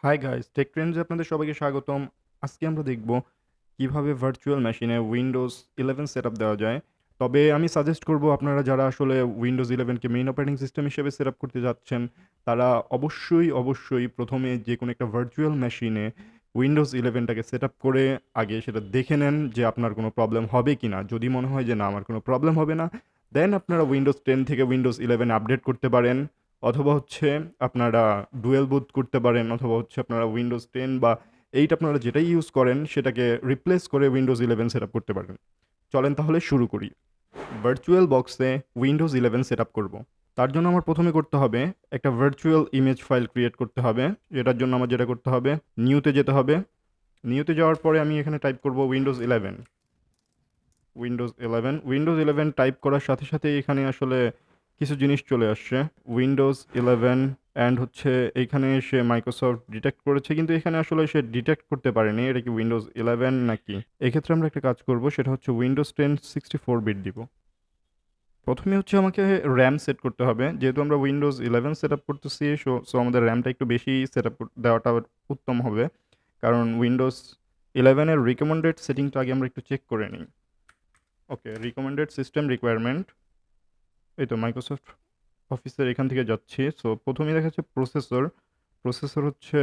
Hi guys, take ট্রেন্ডসে আপনাদের সবাইকে স্বাগতম। আজকে আমরা দেখব কিভাবে ভার্চুয়াল মেশিনে উইন্ডোজ 11 সেটআপ দেওয়া যায়। তবে আমি সাজেস্ট করব আপনারা যারা আসলে উইন্ডোজ 11 কে মেইন অপারেটিং সিস্টেম হিসেবে সেটআপ করতে যাচ্ছেন, তারা অবশ্যই প্রথমে যেকোনো একটা ভার্চুয়াল মেশিনে উইন্ডোজ 11 টাকে সেটআপ করে আগে সেটা দেখে নেন যে আপনার কোনো প্রবলেম হবে কিনা। যদি মনে হয় যে না আমার কোনো প্রবলেম হবে না, দেন আপনারা উইন্ডোজ 10 থেকে উইন্ডোজ 11 আপডেট করতে পারেন। অথবা হচ্ছে আপনারা ডুয়েল বুট করতে পারেন, অথবা হচ্ছে আপনারা উইন্ডোজ 10 বা 8 আপনারা যেটাই ইউজ করেন সেটাকে রিপ্লেস করে উইন্ডোজ 11 সেটআপ করতে পারেন। চলেন তাহলে শুরু করি। ভার্চুয়াল বক্সে উইন্ডোজ 11 সেটআপ করব। তার জন্য আমার প্রথমে করতে হবে একটা ভার্চুয়াল ইমেজ ফাইল ক্রিয়েট করতে হবে। এটার জন্য আমার যেটা করতে হবে, নিউতে যেতে হবে। নিউতে যাওয়ার পরে আমি এখানে টাইপ করব উইন্ডোজ 11। উইন্ডোজ 11 টাইপ করার সাথে সাথে এখানে আসলে কিছু জিনিস চলে আসছে। উইন্ডোজ 11 অ্যান্ড হচ্ছে এইখানে সে মাইক্রোসফট ডিটেক্ট করেছে, কিন্তু এখানে আসলে সে ডিটেক্ট করতে পারেনি এটা কি উইন্ডোজ 11 নাকি। এক্ষেত্রে আমরা একটা কাজ করব, সেটা হচ্ছে উইন্ডোজ 10 64 বিট দিব। প্রথমে হচ্ছে আমাকে র্যাম সেট করতে হবে, যেহেতু আমরা উইন্ডোজ 11 সেট আপ করতেছি। সো আমাদের র্যামটা একটু বেশি সেট আপ দেওয়াটা উত্তম হবে, কারণ উইন্ডোজ 11 এর রিকমেন্ডেড সেটিংটা আগে আমরা একটু চেক করে নিই। ওকে, রিকমেন্ডেড সিস্টেম রিকোয়ারমেন্ট, এই তো মাইক্রোসফট অফিসের এখান থেকে যাচ্ছি। সো প্রথমেই দেখা যাচ্ছে প্রসেসর হচ্ছে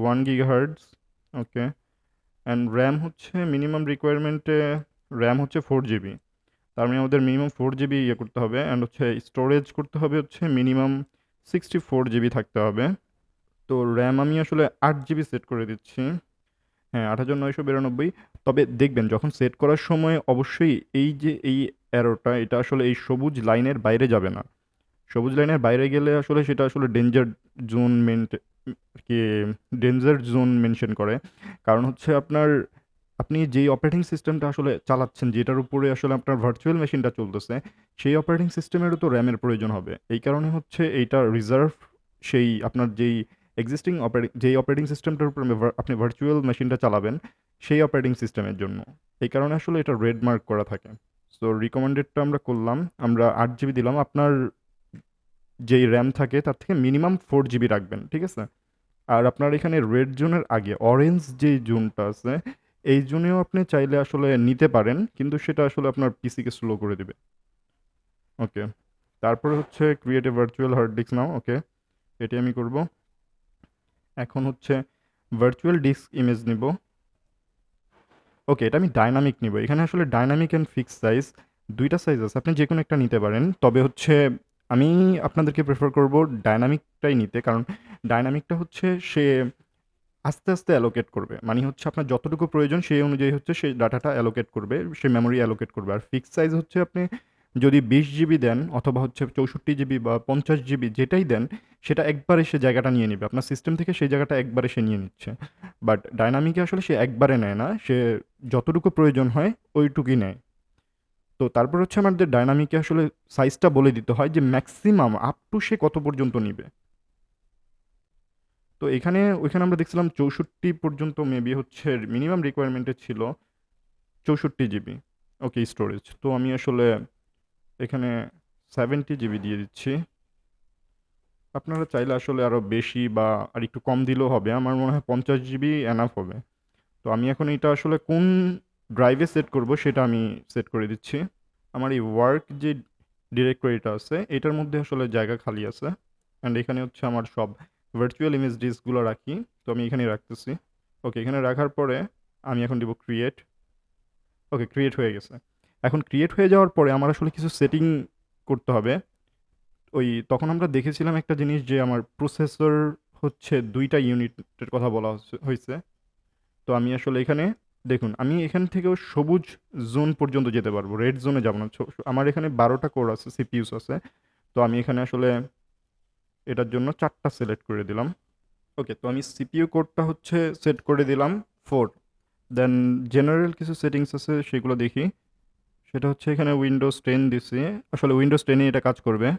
1 GHz। ওকে, অ্যান্ড র্যাম হচ্ছে মিনিমাম রিকোয়ারমেন্টে র্যাম হচ্ছে 4 GB। তার মানে আমাদের মিনিমাম 4 GB ইয়ে করতে হবে, অ্যান্ড হচ্ছে স্টোরেজ করতে হবে হচ্ছে মিনিমাম 64 GB থাকতে হবে। তো র্যাম আমি আসলে 8 GB সেট করে দিচ্ছি। হ্যাঁ, 8,992। তবে দেখবেন যখন সেট করার সময় অবশ্যই এই যে এই অ্যারোটা, এটা আসলে এই সবুজ লাইনের বাইরে যাবে না। সবুজ লাইনের বাইরে গেলে আসলে সেটা আসলে জোন মেনটে কি ডেঞ্জার জোন মেনশন করে। কারণ হচ্ছে আপনি যেই অপারেটিং সিস্টেমটা আসলে চালাচ্ছেন, যেটার উপরে আসলে আপনার ভার্চুয়াল মেশিনটা চলতেছে, সেই অপারেটিং সিস্টেমেরও তো র্যামের প্রয়োজন হবে। এই কারণে হচ্ছে এইটা রিজার্ভ সেই আপনার যেই অপারেটিং সিস্টেমটার উপরে আপনি ভার্চুয়াল মেশিনটা চালাবেন, সেই অপারেটিং সিস্টেমের জন্য। এই কারণে আসলে এটা রেড মার্ক করা থাকে। সো রিকমেন্ডেডটা আমরা করলাম, আমরা 8 GB দিলাম। আপনার যেই র্যাম থাকে তার থেকে মিনিমাম 4 GB রাখবেন, ঠিক আছে? আর আপনার এখানে রেড জোনের আগে অরেঞ্জ যেই জোনটা আছে, এই জোনেও আপনি চাইলে আসলে নিতে পারেন, কিন্তু সেটা আসলে আপনার পিসিকে স্লো করে দিবে। ওকে, তারপরে হচ্ছে create a virtual hard disk now. Okay, এটি আমি করব। এখন হচ্ছে ভার্চুয়াল ডিস্ক ইমেজ নিব। ওকে, এটা আমি ডাইনামিক নিব। এখানে আসলে ডাইনামিক অ্যান্ড ফিক্স সাইজ, দুইটা সাইজ আছে, আপনি যে কোনো একটা নিতে পারেন। তবে হচ্ছে আমি আপনাদেরকে প্রেফার করব ডাইনামিকটাই নিতে, কারণ ডাইনামিকটা হচ্ছে সে আস্তে আস্তে অ্যালোকেট করবে। মানে হচ্ছে আপনার যতটুকু প্রয়োজন সেই অনুযায়ী হচ্ছে সেই ডাটাটা অ্যালোকেট করবে, সে মেমোরি অ্যালোকেট করবে। আর ফিক্স সাইজ হচ্ছে আপনি যদি 20 GB দেন, অথবা হচ্ছে 64 GB বা 50 GB যেটাই দেন, সেটা একবারে সে জায়গাটা নিয়ে নেবে আপনার সিস্টেম থেকে, সেই জায়গাটা একবারে সে নিয়ে নিচ্ছে। বাট ডায়নামিকে আসলে সে একবারে নেয় না, সে যতটুকু প্রয়োজন হয় ওইটুকুই নেয়। তো তারপর হচ্ছে আমাদের ডায়নামিকে আসলে সাইজটা বলে দিতে হয় যে ম্যাক্সিমাম আপ টু সে কত পর্যন্ত নিবে। তো ওইখানে আমরা দেখছিলাম 64 পর্যন্ত মেবি হচ্ছে মিনিমাম রিকোয়ারমেন্টে ছিল, 64 GB। ওকে, স্টোরেজ তো আমি আসলে এখানে 70 GB দিয়ে দিচ্ছি। আপনারা চাইলে আসলে আরও বেশি বা আর একটু কম দিলেও হবে, আমার মনে হয় 50 GB এনাফ হবে। তো আমি এখন এটা আসলে কোন ড্রাইভে সেট করব সেটা আমি সেট করে দিচ্ছি। আমার এই ওয়ার্ক যে ডিরেক্টরিটা আছে, এটার মধ্যে আসলে জায়গা খালি আছে, অ্যান্ড এখানে হচ্ছে আমার সব ভার্চুয়াল ইমেজ ডিস্কগুলো রাখি। তো আমি এখানেই রাখতেছি। ওকে, এখানে রাখার পরে আমি এখন দিব ক্রিয়েট। ওকে, ক্রিয়েট হয়ে গেছে। এখন ক্রিয়েট হয়ে যাওয়ার পরে আমার আসলে কিছু সেটিং করতে হবে। তখন আমরা দেখেছিলাম একটা জিনিস, যে আমার প্রসেসর হচ্ছে 2টা ইউনিটের কথা বলা হয়েছে। তো আমি আসলে এখানে দেখুন, আমি এখান থেকেও সবুজ জোন পর্যন্ত যেতে পারবো, রেড জোনে যাব না। আমার এখানে 12টা কোর আছে, সিপিইউস আছে। তো আমি এখানে আসলে এটার জন্য 4টা সিলেক্ট করে দিলাম। ওকে, তো আমি সিপিইউ কোডটা হচ্ছে সেট করে দিলাম 4। দেন জেনারেল কিছু সেটিংস আছে, সেগুলো দেখি। সেটা হচ্ছে এখানে উইন্ডোজ 10 দিছি, আসলে উইন্ডোজ 10 এটা কাজ করবে।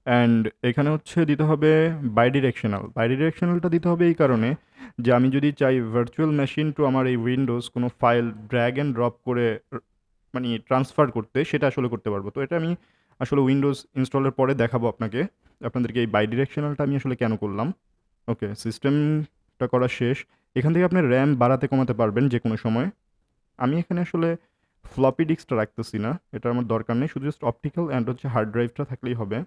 অ্যান্ড এখানে হচ্ছে দিতে হবে বাইডিরেকশনালটা দিতে হবে এই কারণে যে আমি যদি চাই ভার্চুয়াল মেশিন টু আমার এই উইন্ডোজ কোনো ফাইল ড্র্যাগ অ্যান্ড ড্রপ করে মানে ট্রান্সফার করতে, সেটা আসলে করতে পারবো। তো এটা আমি আসলে উইন্ডোজ ইনস্টলের পরে দেখাবো আপনাদেরকে এই বাইডিরেকশনালটা আমি আসলে কেন করলাম। ওকে, সিস্টেম সেটআপটা করা শেষ। এখান থেকে আপনি র্যাম বাড়াতে কমাতে পারবেন যেকোনো সময়। আমি এখানে আসলে ফ্লপি ডিস্কটা রাখতেছি না। এটা আমার দরকার নেই। শুধু জাস্ট অপটিক্যাল অ্যান্ড হচ্ছে হার্ড ড্রাইভটা থাকলেই হবে।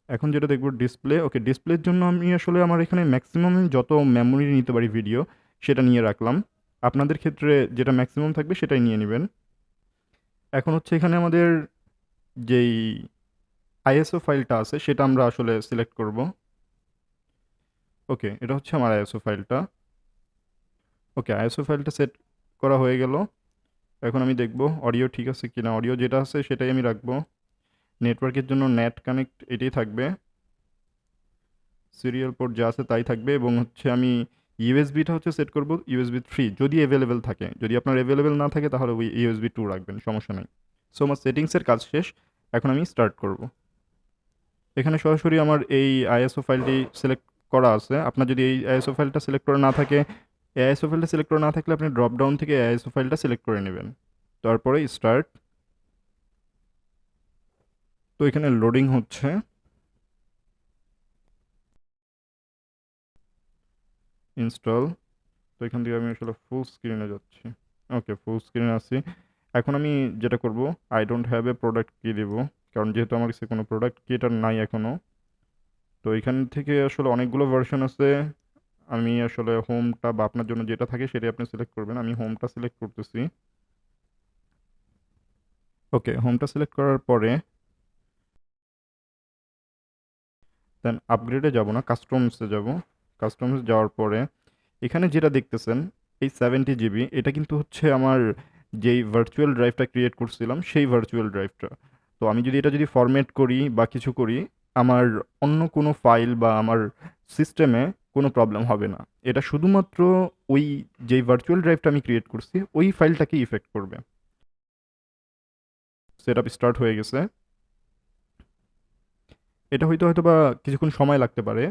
এখন যেটা দেখব ডিসপ্লে। ওকে, ডিসপ্লের জন্য আমি আসলে আমার এখানে ম্যাক্সিমাম যত মেমোরি নিতে পারি ভিডিও সেটা নিয়ে রাখলাম। আপনাদের ক্ষেত্রে যেটা ম্যাক্সিমাম থাকবে সেটাই নিয়ে নিবেন। এখন হচ্ছে এখানে আমাদের যেই আইএসও ফাইলটা আছে সেটা আমরা আসলে সিলেক্ট করব। ওকে, এটা হচ্ছে আমার আইএসও ফাইলটা। ওকে, আইএসও ফাইলটা সেট করা হয়ে গেল। এখন আমি দেখব অডিও ঠিক আছে কিনা। অডিও যেটা আছে সেটাই আমি রাখবো। নেটওয়ার্কের জন্য নেট কানেক্ট এটাই থাকবে। সিরিয়াল পোর্ট যা আছে তাই থাকবে এবং হচ্ছে আমি ইউএসবিটা হচ্ছে সেট করব ইউএসবি 3 যদি অ্যাভেলেবেল থাকে। যদি আপনার অ্যাভেলেবেল না থাকে তাহলে ওই ইউএসবি 2 রাখবেন, সমস্যা নেই। সো আমার সেটিংসের কাজ শেষ। এখন আমি স্টার্ট করব। এখানে সরাসরি আমার এই আইএসও ফাইলটি সিলেক্ট করা আছে। আপনার যদি এই আইএসও ফাইলটা সিলেক্ট করা না থাকে, এই আইএসও ফাইলটা সিলেক্ট করা না থাকলে আপনি ড্রপ ডাউন থেকে আইএসও ফাইলটা সিলেক্ট করে নেবেন। তারপরে স্টার্ট। তো এখানে লোডিং হচ্ছে। ইনস্টল। তো এখান থেকে আমি আসলে ফুল স্ক্রিনে যাচ্ছি। ওকে, ফুল স্ক্রিনে আছি। এখন আমি যেটা করব, I don't have a product কি দেব, কারণ যেহেতু আমার কাছে কোনো প্রোডাক্ট কি এটা নাই এখনও। তো এখান থেকে আসলে অনেকগুলো ভার্সন আছে। আমি আসলে হোমটা বা আপনার জন্য যেটা থাকে সেটাই আপনি সিলেক্ট করবেন। আমি হোমটা সিলেক্ট করতেছি। ওকে, হোমটা সিলেক্ট করার পরে দেন আপগ্রেডে যাব না, কাস্টমসে যাব। কাস্টমসে যাওয়ার পরে এখানে যেটা দেখতেছেন এই 70 জিবি, এটা কিন্তু হচ্ছে আমার যেই ভার্চুয়াল ড্রাইভটা ক্রিয়েট করছিলাম সেই ভার্চুয়াল ড্রাইভটা। তো আমি যদি এটা যদি ফরম্যাট করি বা কিছু করি, আমার অন্য কোনো ফাইল বা আমার সিস্টেমে কোনো প্রবলেম হবে না। এটা শুধুমাত্র ওই যেই ভার্চুয়াল ড্রাইভটা আমি ক্রিয়েট করছি ওই ফাইলটাকে ইফেক্ট করবে। সেটআপ স্টার্ট হয়ে গেছে। এটা হয়তো বা কিছুক্ষণ সময় লাগতে পারে।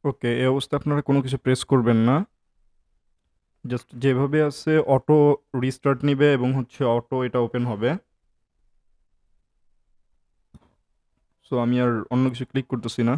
ওকে, এই অবস্থা আপনারা কোনো কিছু প্রেস করবেন না। জাস্ট যেভাবে আছে অটো রিস্টার্ট নিবে এবং হচ্ছে অটো এটা ওপেন হবে। সো আমি আর অন্য কিছু ক্লিক করতেছি না।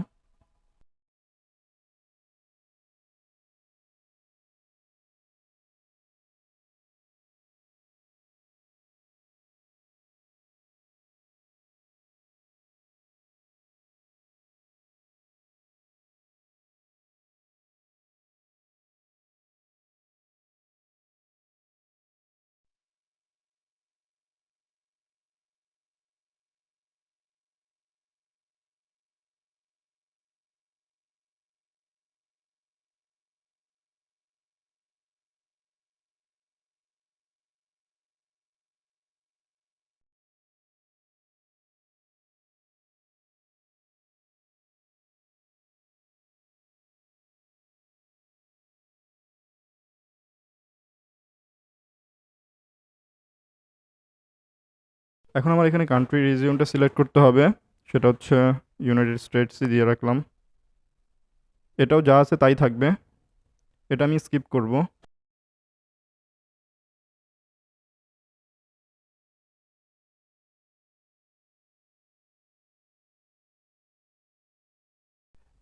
এখন আমার এখানে কান্ট্রি রিজিয়নটা সিলেক্ট করতে হবে। সেটা হচ্ছে ইউনাইটেড স্টেটসই দিয়ে রাখলাম। এটাও যা আছে তাই থাকবে। এটা আমি স্কিপ করব।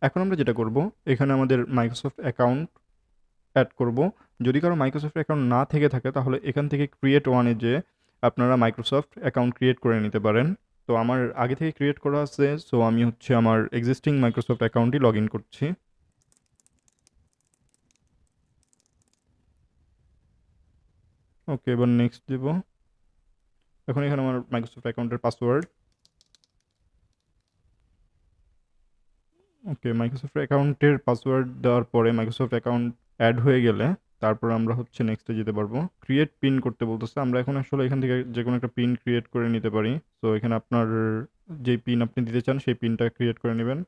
এখন আমরা যেটা করব, এখানে আমাদের মাইক্রোসফট অ্যাকাউন্ট অ্যাড করব। যদি কারো মাইক্রোসফট অ্যাকাউন্ট না থেকে থাকে তাহলে এখান থেকে ক্রিয়েট ওয়ানে যে আপনারা মাইক্রোসফট অ্যাকাউন্ট ক্রিয়েট করে নিতে পারেন। তো আমার আগে থেকে ক্রিয়েট করা আছে, সো আমি হচ্ছে আমার এক্সিস্টিং মাইক্রোসফট অ্যাকাউন্টই লগ ইন করছি। ওকে, এবার নেক্সট দেব। এখন এখানে আমার মাইক্রোসফট অ্যাকাউন্টের পাসওয়ার্ড। ওকে, মাইক্রোসফট অ্যাকাউন্টের পাসওয়ার্ড দেওয়ার পরে মাইক্রোসফট অ্যাকাউন্ট অ্যাড হয়ে গেলে তারপর আমরা হচ্ছে নেক্সটে যেতে পারবো। ক্রিয়েট পিন করতে বলতেছে। আমরা এখন আসলে এখান থেকে যে কোনো একটা পিন ক্রিয়েট করে নিতে পারি। তো এখানে আপনার যেই পিন আপনি দিতে চান সেই পিনটা ক্রিয়েট করে নেবেন।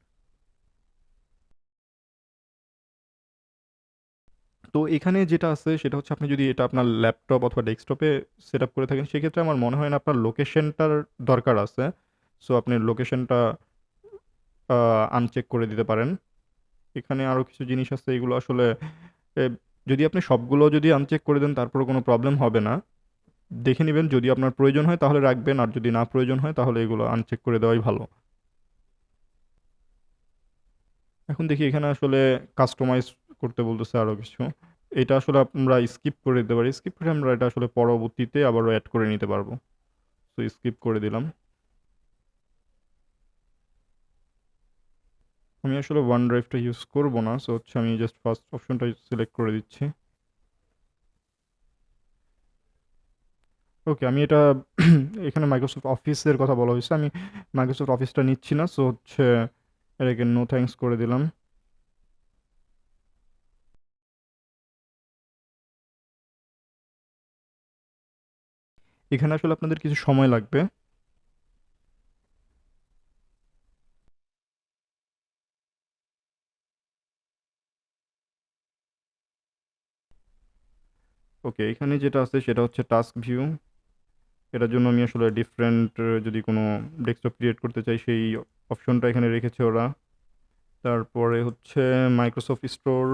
তো এখানে যেটা আছে সেটা হচ্ছে আপনি যদি এটা আপনার ল্যাপটপ অথবা ডেস্কটপে সেটআপ করে থাকেন সেক্ষেত্রে আমার মনে হয় না আপনার লোকেশনটার দরকার আছে। সো আপনি লোকেশনটা আনচেক করে দিতে পারেন। এখানে আরো কিছু জিনিস আছে এগুলো আসলে এ যদি আপনি সবগুলো যদি আনচেক করে দেন তারপরেও কোনো প্রবলেম হবে না। দেখে নিবেন যদি আপনার প্রয়োজন হয় তাহলে রাখবেন আর যদি না প্রয়োজন হয় তাহলে এগুলো আনচেক করে দেওয়াই ভালো। এখন দেখি এখানে আসলে কাস্টমাইজ করতে বলতেছে আরো কিছু। এটা আসলে আমরা স্কিপ করে দিতে পারি। স্কিপ করে আমরা এটা আসলে পরবর্তীতে আবারও এড করে নিতে পারবো। সো স্কিপ করে দিলাম। আমি আসলে OneDrive টা ইউজ করব না। সো হচ্ছে আমি জাস্ট ফার্স্ট অপশনটা সিলেক্ট করে দিচ্ছি। ওকে, আমি এটা এখানে মাইক্রোসফট অফিসের কথা বলা হয়েছে। আমি মাইক্রোসফট অফিসটা নিচ্ছি না। সো হচ্ছে এটাকে নো থ্যাঙ্কস করে দিলাম। এখানে আসলে আপনাদের কিছু সময় লাগবে। ওকে, এখানে যেটা আছে সেটা হচ্ছে টাস্ক ভিউ। এটার জন্য আমি আসলে ডিফারেন্ট যদি কোনো ডেস্কটপ ক্রিয়েট করতে চাই সেই অপশনটা এখানে রেখেছে ওরা। তারপরে হচ্ছে মাইক্রোসফট স্টোর।